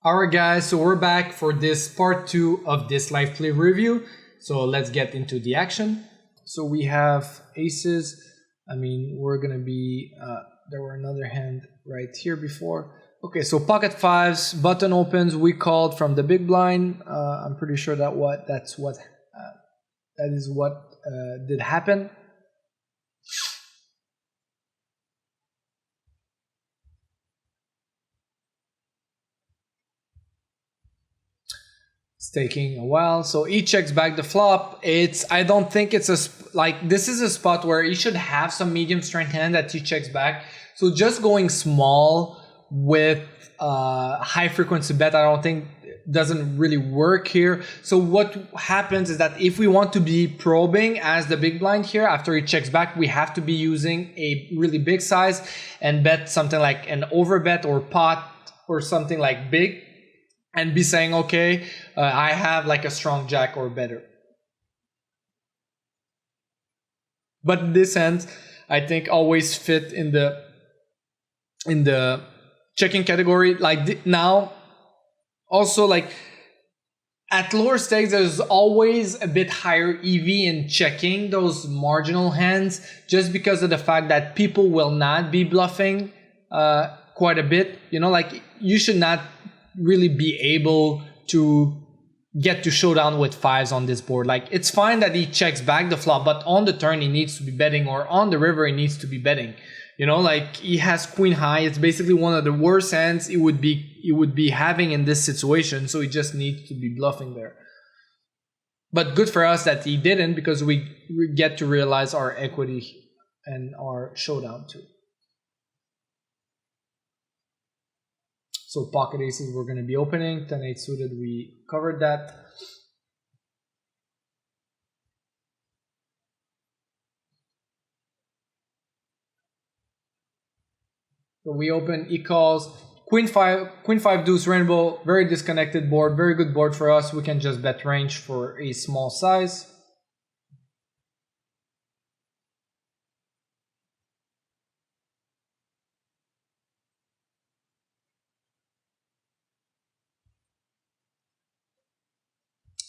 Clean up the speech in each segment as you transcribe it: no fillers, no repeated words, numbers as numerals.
Alright guys, so we're back for this part 2 of this live play review. So let's get into the action. So we have aces. We're gonna be, there were another hand right here before. Okay, so pocket fives, button opens, we called from the big blind. I'm pretty sure that is what did happen. Taking a while, so he checks back the flop. I don't think it's this is a spot where he should have some medium strength hand that he checks back. So just going small with high frequency bet, I don't think doesn't really work here. So what happens is that if we want to be probing as the big blind here after he checks back, we have to be using a really big size and bet something like an overbet or pot or something like big, and be saying, okay, I have like a strong jack or better. But this hand, I think, always fit in the checking category. Now, also like at lower stakes, there's always a bit higher EV in checking those marginal hands, just because of the fact that people will not be bluffing quite a bit. You know, like you should not really be able to get to showdown with fives on this board. Like, it's fine that he checks back the flop, but on the turn he needs to be betting, or on the river he needs to be betting. You know, like he has queen high. It's basically one of the worst hands he would be having in this situation, so he just needs to be bluffing there. But good for us that he didn't, because we get to realize our equity and our showdown too. So pocket aces we're going to be opening, 10-8 suited, we covered that. So we open, he calls, queen five deuce rainbow, very disconnected board, very good board for us. We can just bet range for a small size.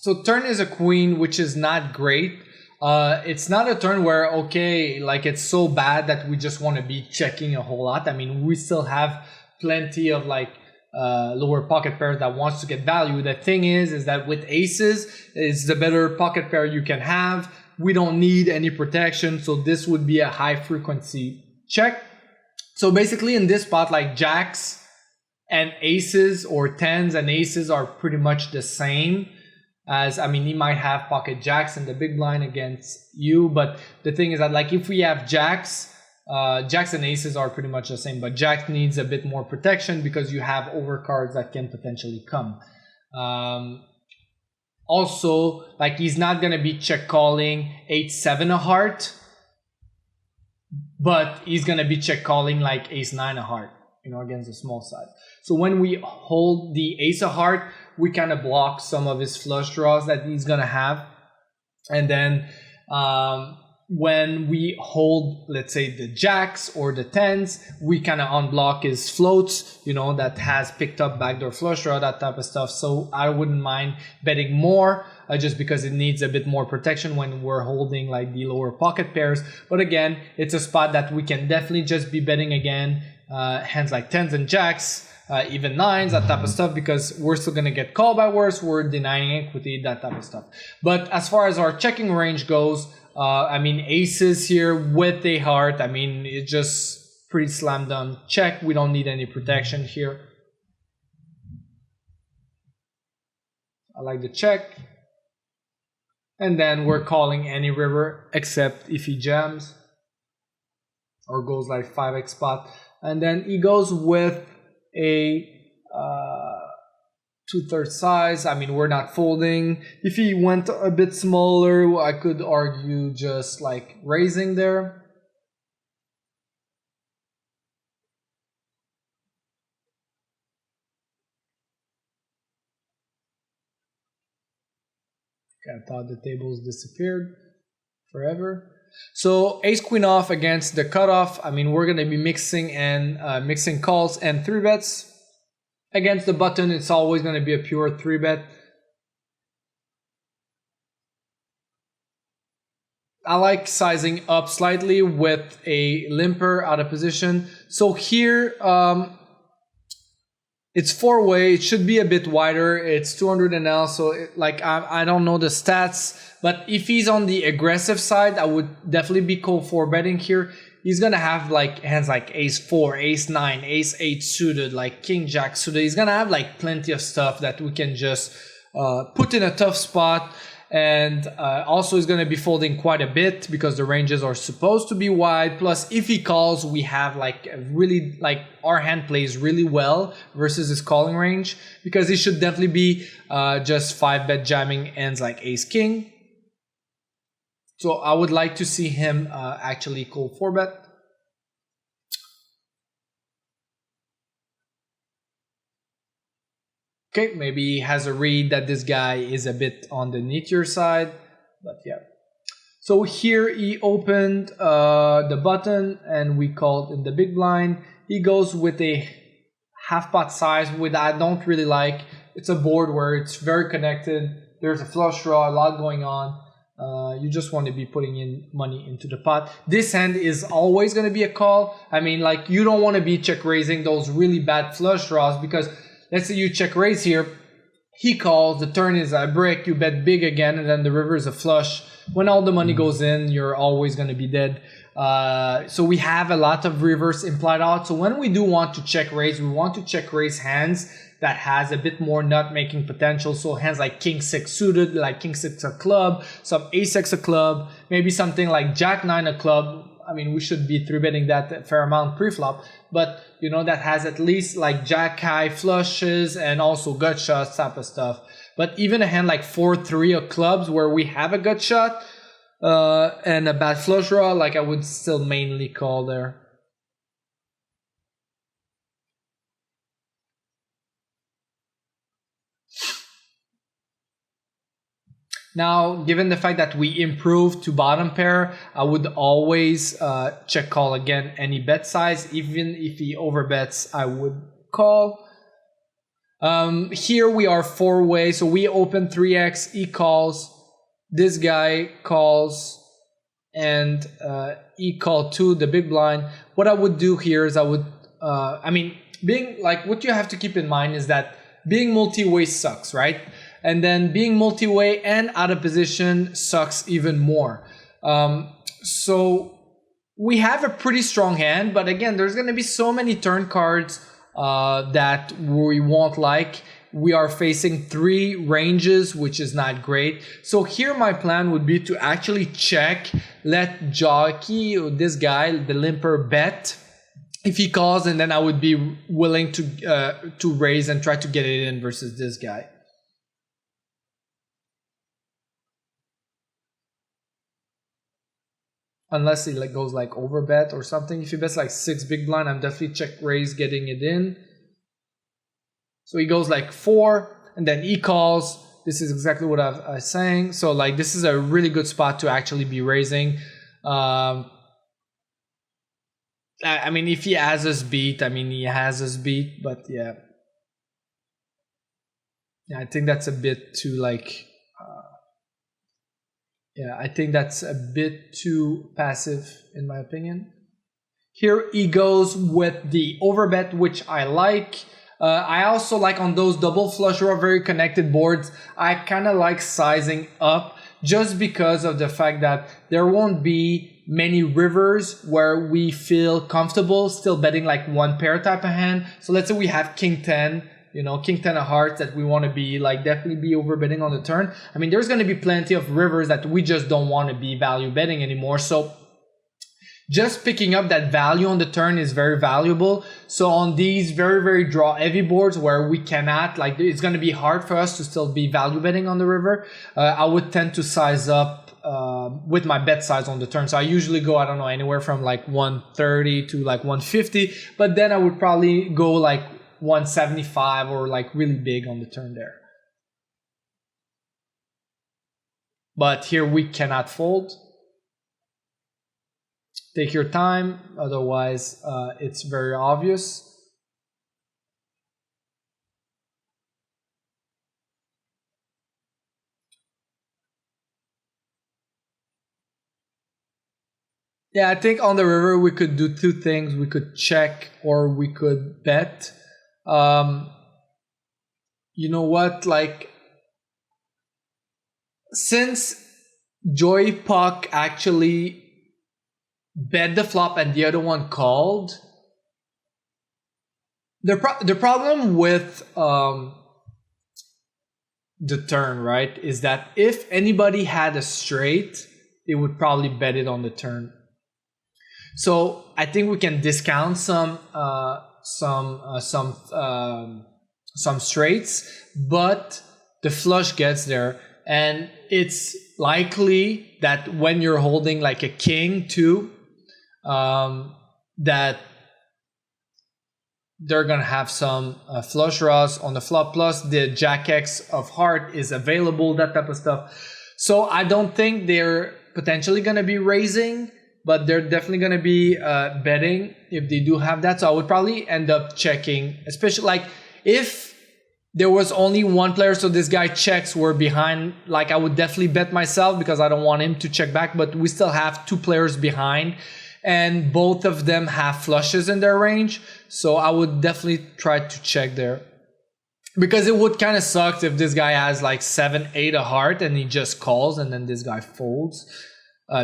So turn is a queen, which is not great. It's not a turn where, okay, like it's so bad that we just want to be checking a whole lot. I mean, we still have plenty of like lower pocket pairs that wants to get value. The thing is that with aces, it's the better pocket pair you can have. We don't need any protection, so this would be a high frequency check. So basically in this spot, like jacks and aces, or tens and aces, are pretty much the same. As, I mean, he might have pocket jacks in the big blind against you, but the thing is that, like, if we have jacks, jacks and aces are pretty much the same, but jack needs a bit more protection because you have overcards that can potentially come. Also, like, he's not going to be check calling 8-7 a heart, but he's going to be check calling like ace-9 a heart, you know, against the small side. So when we hold the ace of heart, we kind of block some of his flush draws that he's gonna have. And then when we hold, let's say, the jacks or the tens, we kind of unblock his floats, you know, that has picked up backdoor flush draw, that type of stuff. So I wouldn't mind betting more, just because it needs a bit more protection when we're holding like the lower pocket pairs. But again, it's a spot that we can definitely just be betting again, hands like tens and jacks, even nines, that type of stuff, because we're still going to get called by worse, we're denying equity, that type of stuff. But as far as our checking range goes, I mean, aces here with a heart, I mean, it's just pretty slam dunk check. We don't need any protection here. I like the check. And then we're calling any river except if he jams or goes like 5x spot. And then he goes with a 2/3 size. I mean, we're not folding. If he went a bit smaller, I could argue just like raising there. Okay, I thought the tables disappeared forever. So ace queen off against the cutoff. I mean, we're going to be mixing calls and 3 bets. Against the button, it's always going to be a pure 3-bet. I like sizing up slightly with a limper out of position. So here, it's 4-way. It should be a bit wider. It's 200 NL, so I don't know the stats. But if he's on the aggressive side, I would definitely be call 4-betting here. He's gonna have like hands like ace 4, ace 9, ace 8 suited, like king jack suited. He's gonna have like plenty of stuff that we can just put in a tough spot. And also he's going to be folding quite a bit because the ranges are supposed to be wide. Plus, if he calls, we have like really, like our hand plays really well versus his calling range, because he should definitely be just 5-bet jamming ends like ace king. So I would like to see him actually call 4-bet. Okay, maybe he has a read that this guy is a bit on the neater side, but yeah. So here he opened the button and we called in the big blind. He goes with a half pot size, which I don't really like. It's a board where it's very connected. There's a flush draw, a lot going on. You just want to be putting in money into the pot. This hand is always going to be a call. I mean, like, you don't want to be check raising those really bad flush draws, because let's say you check raise here, he calls, the turn is a brick, you bet big again, and then the river is a flush. When all the money goes in, you're always going to be dead. So we have a lot of reverse implied odds. So when we do want to check raise, we want to check raise hands that has a bit more nut making potential. So hands like king 6 suited, like king 6 a club, some ace 6 a club, maybe something like jack 9 a club. I mean, we should be 3-betting that a fair amount pre-flop, but you know, that has at least like jack high flushes and also gut shots type of stuff. But even a hand like 4-3 of clubs where we have a gut shot and a bad flush draw, like I would still mainly call there. Now, given the fact that we improved to bottom pair, I would always check call again any bet size. Even if he overbets, I would call. Here we are 4-way, so we open 3x, he calls, this guy calls, and he called 2, the big blind. What I would do here is I would, being like, what you have to keep in mind is that being multi-way sucks, right? And then being multi-way and out of position sucks even more. So we have a pretty strong hand, but again, there's going to be so many turn cards that we won't like. We are facing 3 ranges, which is not great. So here my plan would be to actually check, let jockey, this guy, the limper, bet if he calls, and then I would be willing to raise and try to get it in versus this guy. Unless he like goes like over bet or something. If he bets like 6 big blind, I'm definitely check raise getting it in. So he goes like 4 and then he calls. This is exactly what I was saying. So like this is a really good spot to actually be raising. I mean, if he has us beat, I mean, he has us beat, but yeah. Yeah, I think that's a bit too like... yeah, I think that's a bit too passive in my opinion. Here he goes with the overbet, which I like. I also like on those double flush draw, very connected boards, I kind of like sizing up just because of the fact that there won't be many rivers where we feel comfortable still betting like one pair type of hand. So let's say we have king 10, you know, king 10 of hearts that we want to be like definitely be overbetting on the turn. I mean, there's going to be plenty of rivers that we just don't want to be value betting anymore. So just picking up that value on the turn is very valuable. So on these very, very draw heavy boards where we cannot, like it's going to be hard for us to still be value betting on the river, I would tend to size up with my bet size on the turn. So I usually go, I don't know, anywhere from like 130 to like 150, but then I would probably go like 175 or like really big on the turn there. But here we cannot fold. Take your time, otherwise it's very obvious. Yeah, I think on the river we could do two things. We could check or we could bet. Um, you know what? Like, since Joy Puck actually bet the flop and the other one called, the problem with the turn, right, is that if anybody had a straight, they would probably bet it on the turn. So I think we can discount some straights, but the flush gets there, and it's likely that when you're holding like a king too, that they're gonna have some flush draws on the flop. Plus, the Jack X of heart is available, that type of stuff. So I don't think they're potentially gonna be raising, but they're definitely gonna be betting if they do have that. So I would probably end up checking, especially like if there was only one player, so this guy checks, we're behind. Like I would definitely bet myself because I don't want him to check back. But we still have two players behind, and both of them have flushes in their range. So I would definitely try to check there. Because it would kind of suck if this guy has like 7-8 a heart and he just calls and then this guy folds.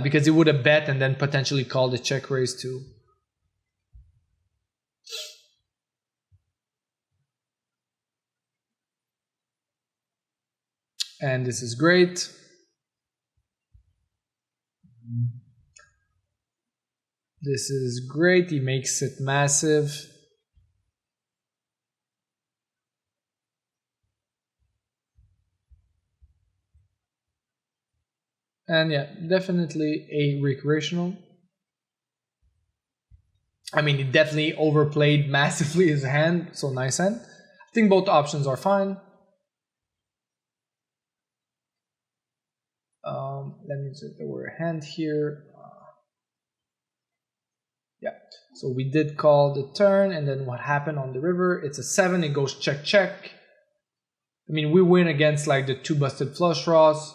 Because he would have bet and then potentially called a check raise too. And this is great. This is great. He makes it massive. And yeah, definitely a recreational. I mean, he definitely overplayed massively his hand, so nice hand. I think both options are fine. Let me just lower a hand here. Yeah, so we did call the turn, and then what happened on the river? It's a 7, it goes check, check. I mean, we win against like the two busted flush draws.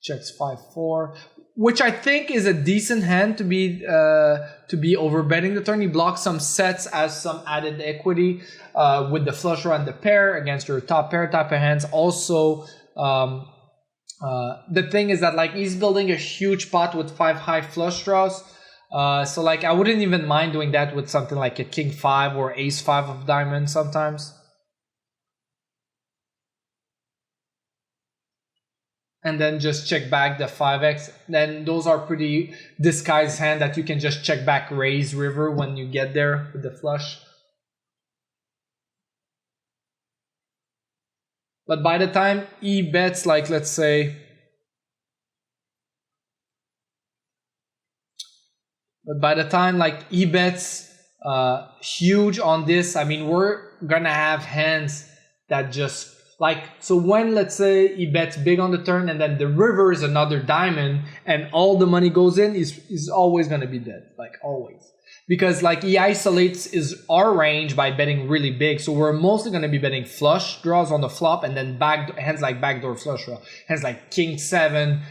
Checks 5-4, which I think is a decent hand to be overbetting the turn. He blocks some sets as some added equity with the flush draw and the pair against your top pair type of hands. Also, the thing is that like he's building a huge pot with 5 high flush draws. So like I wouldn't even mind doing that with something like a king 5 or ace 5 of diamonds sometimes. And then just check back the 5x. Then those are pretty disguised hand that you can just check back raise river when you get there with the flush. But by the time he bets, like let's say, but by the time like he bets huge on this, I mean we're gonna have hands that just like, so when let's say he bets big on the turn and then the river is another diamond and all the money goes in, is always going to be dead, like always, because like he isolates our range by betting really big. So we're mostly going to be betting flush draws on the flop and then back hands like backdoor flush draw, hands like king 7,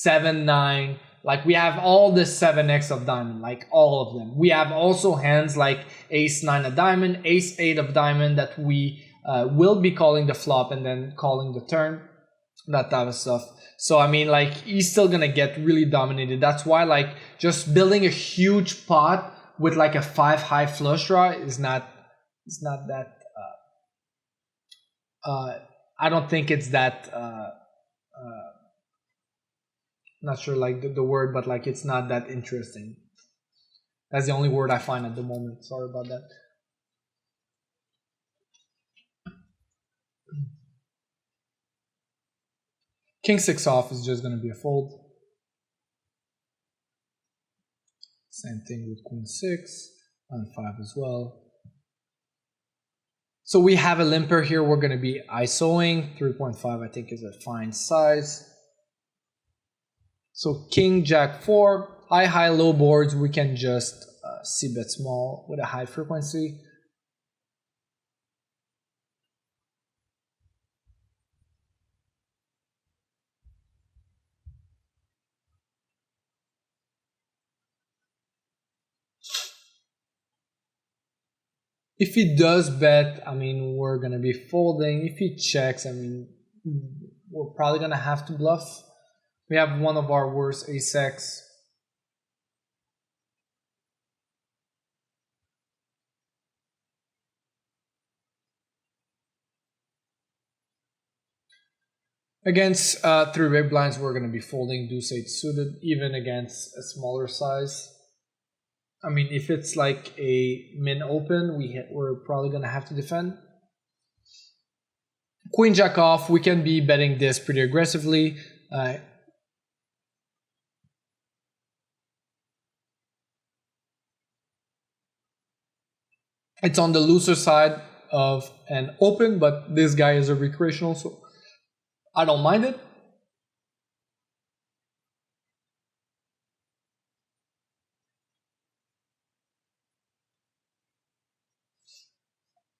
7-9. Like we have all the 7x of diamond, like all of them. We have also hands like ace 9 of diamond, ace 8 of diamond that we will be calling the flop and then calling the turn, that type of stuff. So I mean, like he's still gonna get really dominated. That's why like just building a huge pot with like a 5 high flush draw is not that. I don't think it's that. Not sure like the word, but like it's not that interesting. That's the only word I find at the moment. Sorry about that. King 6 off is just going to be a fold. Same thing with Queen 6 on 5 as well. So we have a limper here. We're going to be ISOing. 3.5 I think is a fine size. So King Jack 4, high low boards, we can just c-bet small with a high frequency. If he does bet, I mean, we're gonna be folding. If he checks, I mean, we're probably gonna have to bluff. We have one of our worst ace-x. Against 3 big blinds, we're gonna be folding deuce 8 suited, even against a smaller size. I mean, if it's like a min open, we're probably gonna have to defend. Queen jack off, we can be betting this pretty aggressively. It's on the looser side of an open, but this guy is a recreational, so I don't mind it.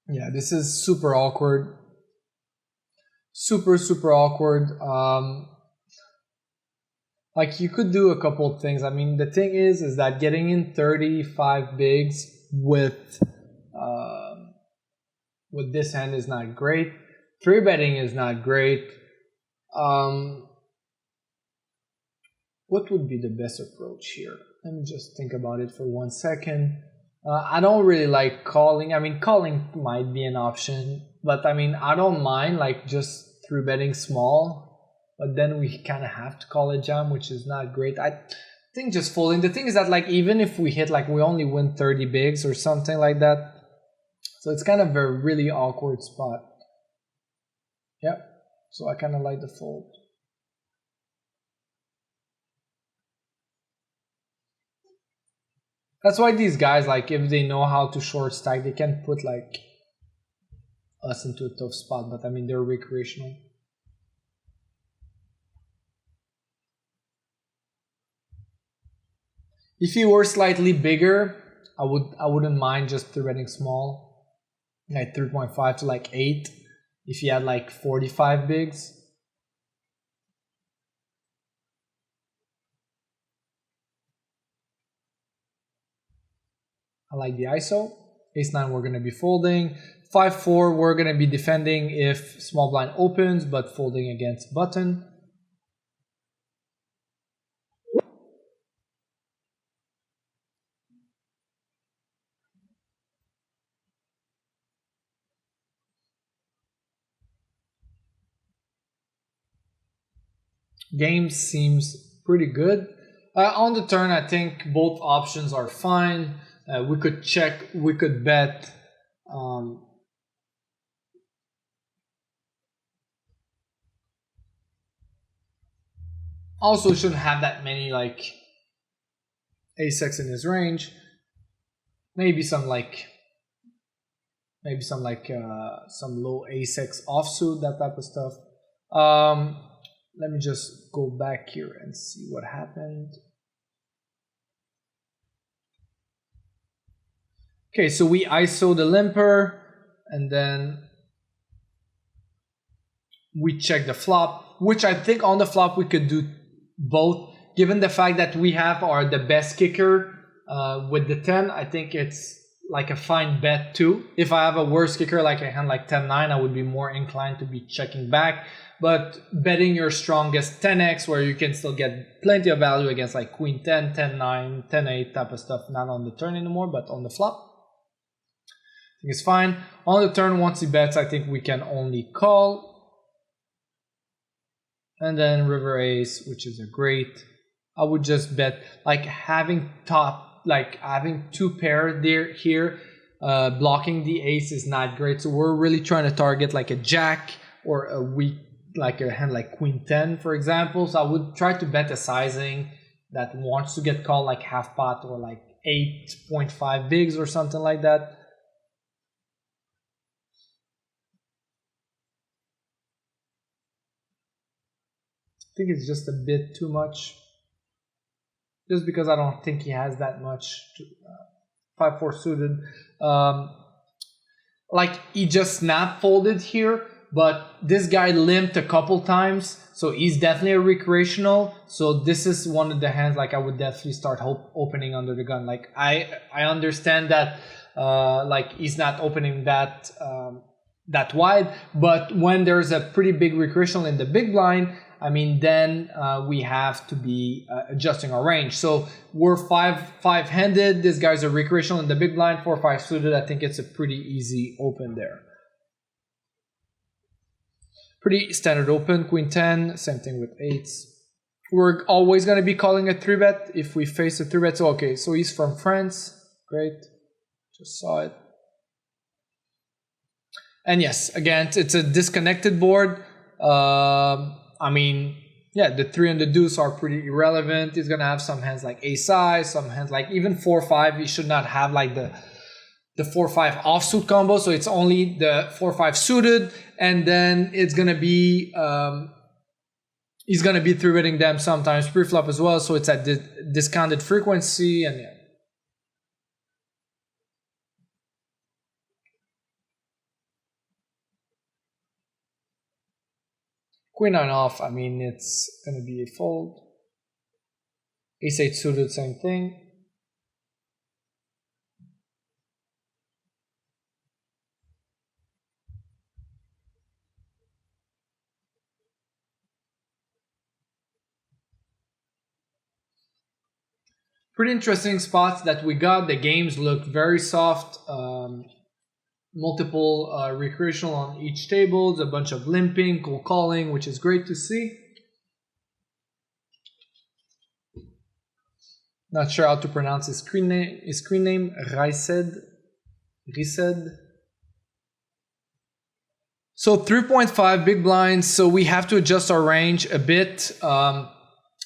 Yeah, this is super awkward. Super awkward. Like, you could do a couple of things. I mean, the thing is that getting in 35 bigs with this hand is not great. 3-betting is not great. What would be the best approach here? Let me just think about it for 1 second. I don't really like calling. I mean, calling might be an option, but I mean, I don't mind like just 3-betting small, but then we kind of have to call a jam, which is not great. I think just folding. The thing is that like even if we hit, like we only win 30 bigs or something like that, so it's kind of a really awkward spot. Yep. So I kind of like the fold. That's why these guys, like, if they know how to short stack, they can put like us into a tough spot. But I mean, they're recreational. If he were slightly bigger, I wouldn't mind just 3-betting small, like 3.5 to like 8. If he had like 45 bigs. I like the ISO. Ace-9 we're going to be folding. 5-4 we're going to be defending if small blind opens, but folding against button. Game seems pretty good. On the turn, I think both options are fine. We could check, we could bet. Also shouldn't have that many like ace-x in his range. Maybe some some low ace-x offsuit, that type of stuff. Let me just go back here and see what happened. Okay, so we ISO the limper, and then we check the flop, which I think on the flop we could do both. Given the fact that we have the best kicker with the 10, I think it's like a fine bet too. If I have a worse kicker like a hand like 10-9, I would be more inclined to be checking back. But betting your strongest 10x, where you can still get plenty of value against like queen 10, 10-9, 10-8 type of stuff, not on the turn anymore, but on the flop, I think it's fine. On the turn, once he bets, I think we can only call. And then river ace, which is a great. I would just bet, like having having 2 pair here, blocking the ace is not great. So we're really trying to target like a jack or a weak, like a hand like queen 10, for example. So I would try to bet a sizing that wants to get called like half pot or like 8.5 bigs or something like that. I think it's just a bit too much, just because I don't think he has that much. 5-4 suited, like he just snap folded here, but this guy limped a couple times, so he's definitely a recreational. So this is one of the hands like I would definitely start opening under the gun. Like I understand that like he's not opening that that wide. But when there's a pretty big recreational in the big blind, I mean, then we have to be adjusting our range. So we're five-handed. This guy's a recreational in the big blind, 4-5 suited. I think it's a pretty easy open there. Pretty standard open, queen 10, same thing with eights. We're always going to be calling a 3-bet if we face a 3-bet. So, okay, so he's from France. Great. Just saw it. And yes, again, it's a disconnected board. I mean, yeah, the 3 and the deuce are pretty irrelevant. He's going to have some hands like ace-high, some hands like even 4-5. He should not have like the 4-5 offsuit combo. So it's only the 4-5 suited. And then it's going to be, he's going to be 3-betting them sometimes pre-flop as well. So it's at the discounted frequency. And yeah. Queen 9 off, I mean, it's going to be a fold. Ace 8 suited, same thing. Pretty interesting spots that we got. The games look very soft. Multiple recreational on each table. There's a bunch of limping, cold calling, which is great to see. Not sure how to pronounce his screen name. Rysed. So 3.5 big blinds. So we have to adjust our range a bit.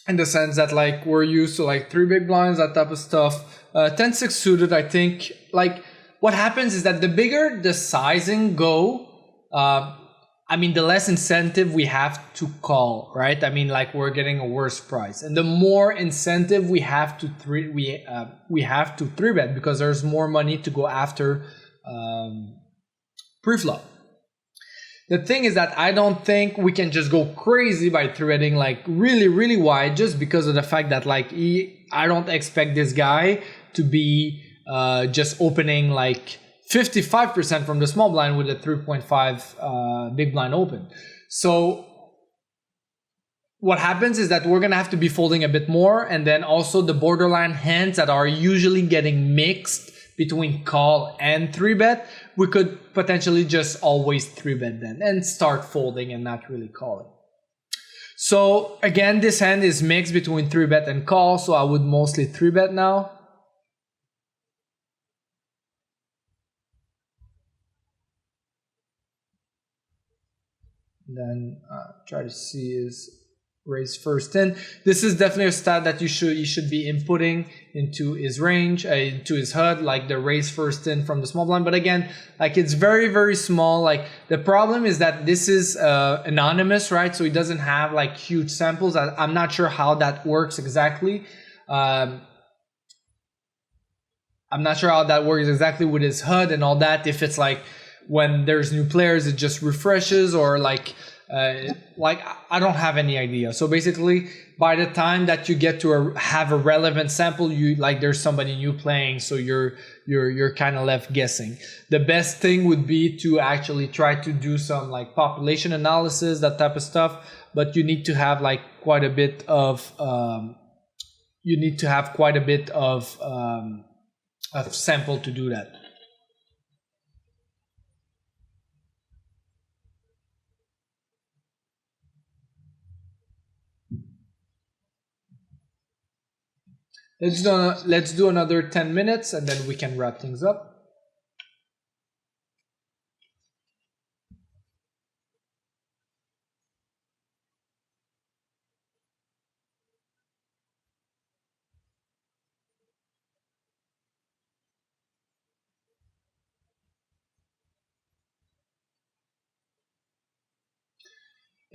In the sense that like we're used to like 3 big blinds, that type of stuff. 10-6 suited, I think. Like what happens is that the bigger the sizing go, I mean the less incentive we have to call, right? I mean like we're getting a worse price, and the more incentive we have to we have to 3-bet because there's more money to go after pre-flop. The thing is that I don't think we can just go crazy by 3-betting like really wide just because of the fact that like I don't expect this guy to be just opening like 55% from the small blind with a 3.5 big blind open. So what happens is that we're going to have to be folding a bit more, and then also the borderline hands that are usually getting mixed between call and 3-bet, we could potentially just always 3-bet then and start folding and not really calling. So again, this hand is mixed between 3-bet and call, so I would mostly 3-bet now. Then try to see his raise first in. This is definitely a stat that you should be inputting into his range, into his HUD, like the raise first in from the small blind. But again, like it's very small. Like the problem is that this is anonymous, right? So it doesn't have like huge samples. I'm not sure how that works exactly. I'm not sure how that works exactly with his HUD and all that. If it's like when there's new players, it just refreshes, or like I don't have any idea. So basically, by the time that you get to have a relevant sample, you like there's somebody new playing, so you're kind of left guessing. The best thing would be to actually try to do some like population analysis, that type of stuff. But you need to have like quite a bit of sample to do that. Let's do another 10 minutes and then we can wrap things up.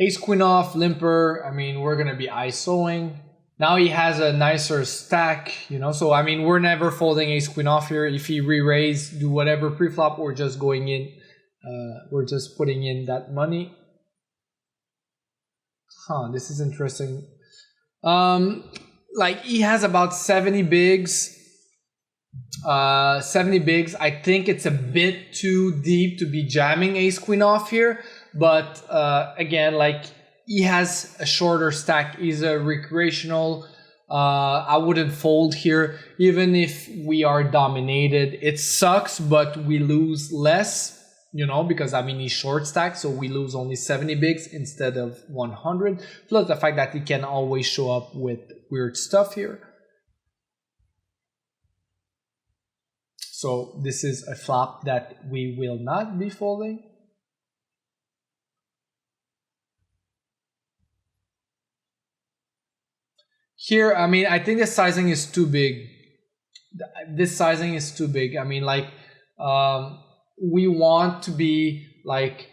Ace queen off, limper. I mean, we're gonna be ISOing. Now he has a nicer stack, you know. So I mean, we're never folding ace queen off here. If he re-raise, do whatever pre-flop, we're just going in. We're just putting in that money. This is interesting. Like he has about 70 bigs. 70 bigs. I think it's a bit too deep to be jamming ace queen off here, but again, like he has a shorter stack. He's a recreational. I wouldn't fold here, even if we are dominated. It sucks, but we lose less, you know, because I mean he's short stacked, so we lose only 70 bigs instead of 100. Plus the fact that he can always show up with weird stuff here. So this is a flop that we will not be folding. Here, I mean, I think the sizing is too big. This sizing is too big. I mean, like, we want to be like,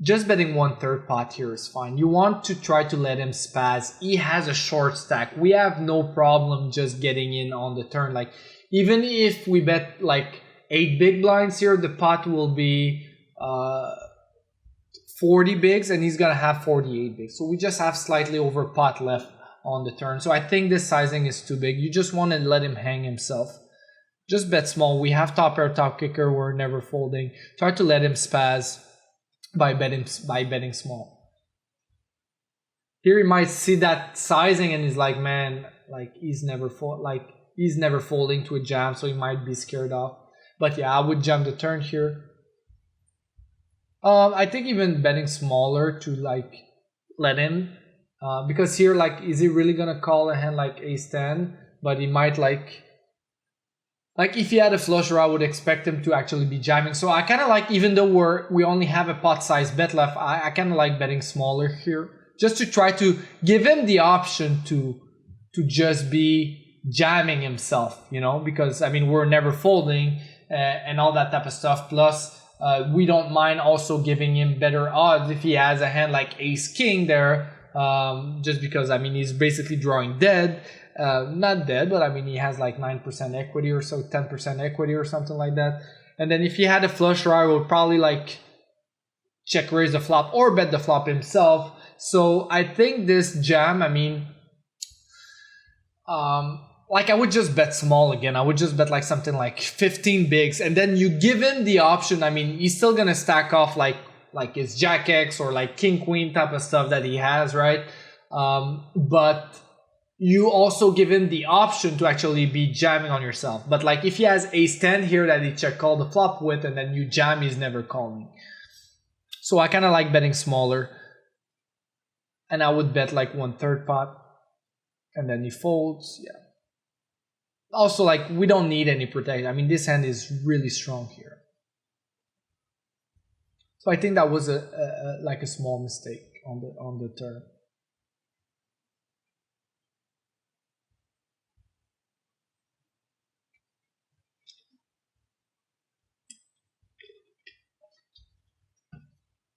just betting 1/3 pot here is fine. You want to try to let him spaz. He has a short stack. We have no problem just getting in on the turn. Like, even if we bet like 8 big blinds here, the pot will be 40 bigs and he's gonna have 48 bigs. So we just have slightly over pot left on the turn. So I think this sizing is too big. You just want to let him hang himself. Just bet small. We have top pair, top kicker. We're never folding. Try to let him spaz by betting small. Here he might see that sizing and he's like, man, like he's never folding to a jam, so he might be scared off. But yeah, I would jam the turn here. I think even betting smaller to like let him, because here, like, is he really gonna call a hand like ace 10? But he might like if he had a flush draw, I would expect him to actually be jamming. So I kind of like, even though we only have a pot size bet left, I kind of like betting smaller here, just to try to give him the option to just be jamming himself, you know, because I mean we're never folding and all that type of stuff. Plus we don't mind also giving him better odds if he has a hand like ace king there, just because I mean he's basically drawing dead. Not dead, but I mean he has like 9% equity or so, 10% equity or something like that. And then if he had a flush draw, I would probably like check raise the flop or bet the flop himself. So I think this jam, I mean, like I would just bet small again. I would just bet like something like 15 bigs, and then you give him the option. I mean, he's still gonna stack off like his jack X or like king queen type of stuff that he has, right? But you also give him the option to actually be jamming on yourself. But like if he has ace 10 here that he check call the flop with, and then you jam, he's never calling. So I kind of like betting smaller, and I would bet like 1/3 pot, and then he folds. Yeah. Also, like, we don't need any protection. I mean, this hand is really strong here. So I think that was like a small mistake on the turn.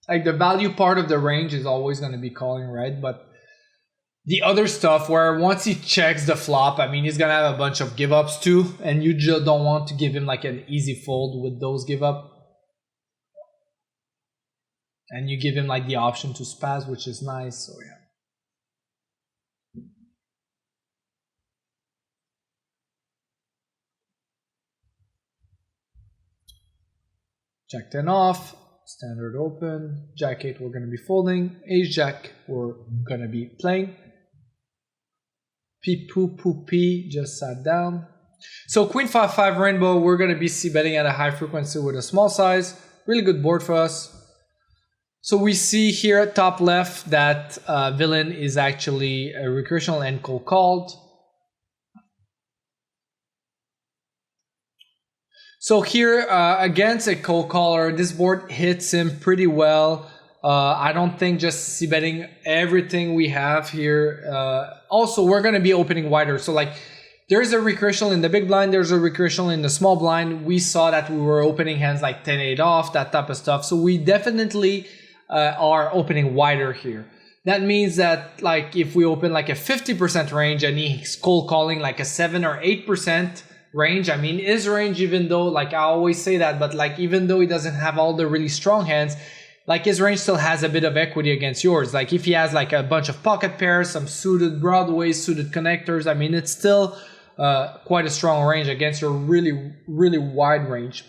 Like the value part of the range is always going to be calling, right? But the other stuff where once he checks the flop, I mean, he's going to have a bunch of give ups too. And you just don't want to give him like an easy fold with those give up. And you give him like the option to spaz, which is nice. So yeah. Jack 10 off. Standard open. Jack 8 we're going to be folding. Ace Jack we're going to be playing. P poo poo P just sat down. So Queen 5-5 rainbow, we're going to be c-betting at a high frequency with a small size. Really good board for us. So we see here at top left that villain is actually a recursional and cold called. So here against a cold caller, this board hits him pretty well. I don't think just c-betting everything we have here. Also, we're going to be opening wider. So like there's a recursional in the big blind. There's a recursional in the small blind. We saw that we were opening hands like 10-8 off, that type of stuff. So we definitely are opening wider here. That means that like if we open like a 50% range and he's cold calling like a 7 or 8% range, I mean his range, even though like I always say that, but like even though he doesn't have all the really strong hands, like his range still has a bit of equity against yours. Like if he has like a bunch of pocket pairs, some suited broadways, suited connectors, I mean it's still quite a strong range against your really, really wide range.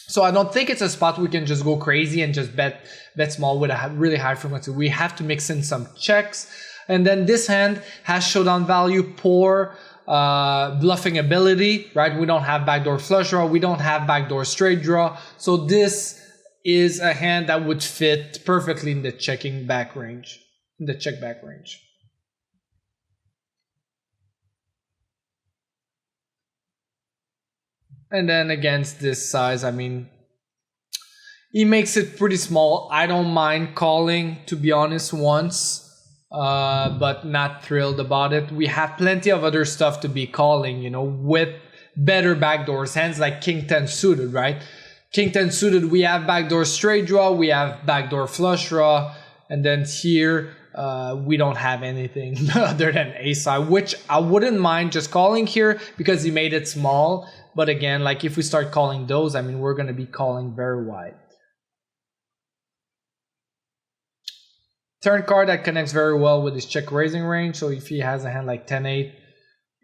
So I don't think it's a spot we can just go crazy and just bet small with a really high frequency. We have to mix in some checks. And then this hand has showdown value, poor bluffing ability, right? We don't have backdoor flush draw. We don't have backdoor straight draw. So this is a hand that would fit perfectly in the checking back range, in the check back range. And then against this size, I mean, he makes it pretty small. I don't mind calling, to be honest, once, but not thrilled about it. We have plenty of other stuff to be calling, you know, with better backdoors. Hands like King 10 suited, right? King 10 suited, we have backdoor straight draw, we have backdoor flush draw, and then here we don't have anything other than ace high, which I wouldn't mind just calling here because he made it small. But again, like if we start calling those, I mean, we're going to be calling very wide. Turn card that connects very well with his check raising range. So if he has a hand like 10-8,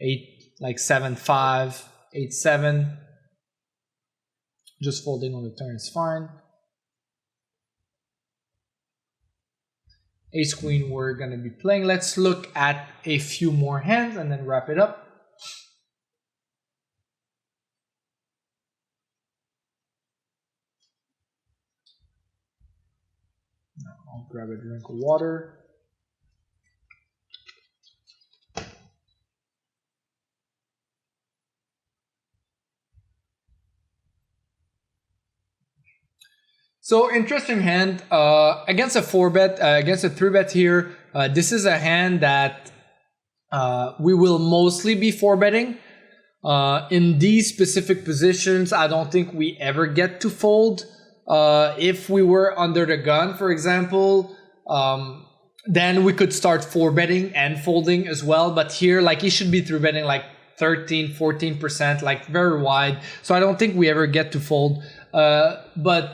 8, like 7-5, 8-7, just folding on the turn is fine. Ace queen we're going to be playing. Let's look at a few more hands and then wrap it up. I'll grab a drink of water. So interesting hand against a 4-bet, against a 3-bet here. This is a hand that we will mostly be 4-betting. In these specific positions, I don't think we ever get to fold. If we were under the gun, for example, then we could start 4-betting and folding as well. But here, like, he should be 3-betting like 13, 14%, like very wide. So I don't think we ever get to fold. But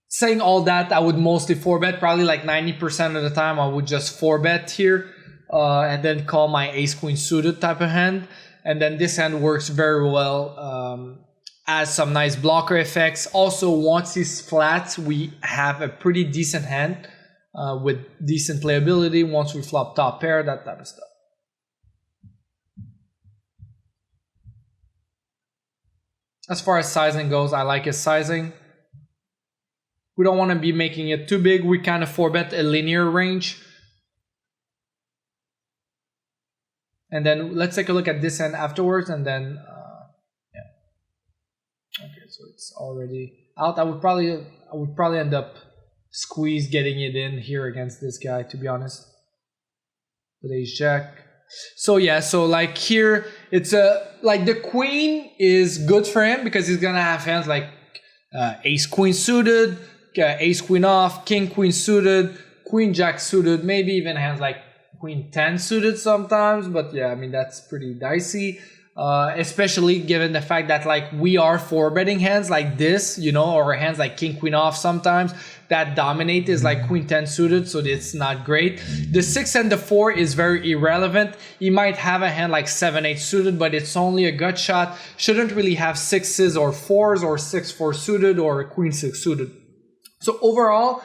saying all that, I would mostly 4-bet. Probably like 90% of the time, I would just 4-bet here and then call my ace queen suited type of hand. And then this hand works very well. Has some nice blocker effects. Also, once he's flat, we have a pretty decent hand with decent playability. Once we flop top pair, that type of stuff. As far as sizing goes, I like his sizing. We don't want to be making it too big. We kind of 4-bet a linear range. And then let's take a look at this hand afterwards, and then okay, so it's already out. I would probably end up squeeze getting it in here against this guy, to be honest. With ace jack. So yeah, so like here, it's like the queen is good for him because he's gonna have hands like ace queen suited, ace queen off, king queen suited, queen jack suited, maybe even hands like queen 10 suited sometimes. But yeah, I mean, that's pretty dicey. Especially given the fact that like we are 4-betting hands like this, you know, or hands like king queen off sometimes that dominate is like queen 10 suited, so it's not great. The 6 and the 4 is very irrelevant. He might have a hand like 7-8 suited, but it's only a gut shot. Shouldn't really have 6s or 4s or 6-4 suited or a queen 6 suited. So overall,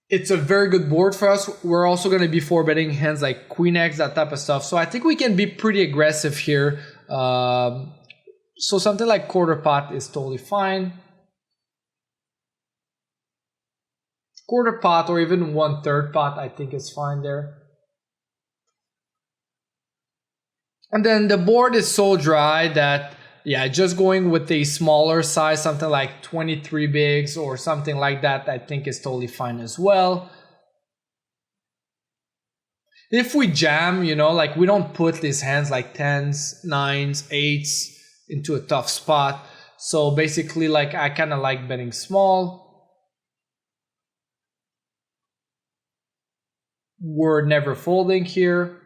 it's a very good board for us. We're also going to be 4-betting hands like queen X, that type of stuff. So I think we can be pretty aggressive here. So something like quarter pot is totally fine. Quarter pot or even 1/3 pot, I think is fine there. And then the board is so dry that, yeah, just going with a smaller size, something like 23 bigs or something like that, I think is totally fine as well. If we jam, you know, like we don't put these hands like 10s, 9s, 8s into a tough spot. So basically, like, I kind of like betting small. We're never folding here.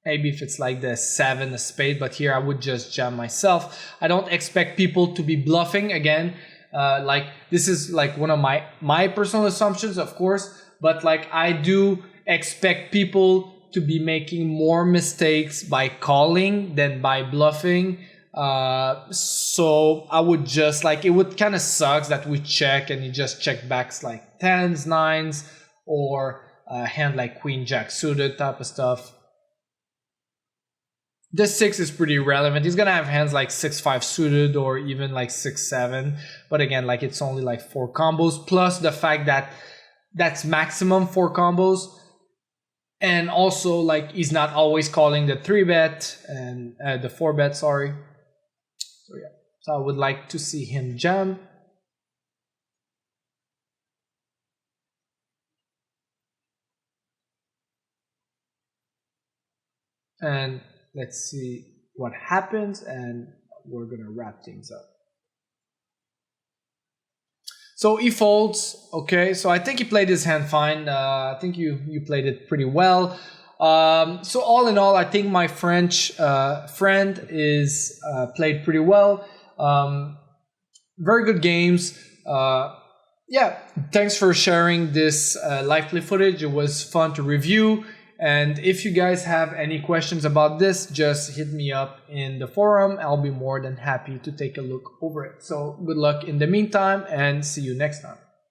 Maybe if it's like the 7 of spade, but here I would just jam myself. I don't expect people to be bluffing again. Like, this is like one of my personal assumptions, of course, but like I do expect people to be making more mistakes by calling than by bluffing. So I would just like, it would kind of sucks that we check and you just check backs like 10s, 9s, or a hand like queen jack suited type of stuff. This 6 is pretty relevant. He's gonna have hands like 6-5 suited or even like 6-7, but again, like it's only like 4 combos, plus the fact that that's maximum 4 combos, and also like he's not always calling the 3-bet and the 4-bet, sorry. So yeah, so I would like to see him jam. And let's see what happens, and we're gonna wrap things up. So he folds. Okay, so I think he played his hand fine. I think you played it pretty well. So all in all, I think my French friend is played pretty well. Very good games. Yeah, thanks for sharing this live play footage. It was fun to review. And if you guys have any questions about this, just hit me up in the forum. I'll be more than happy to take a look over it. So good luck in the meantime, and see you next time.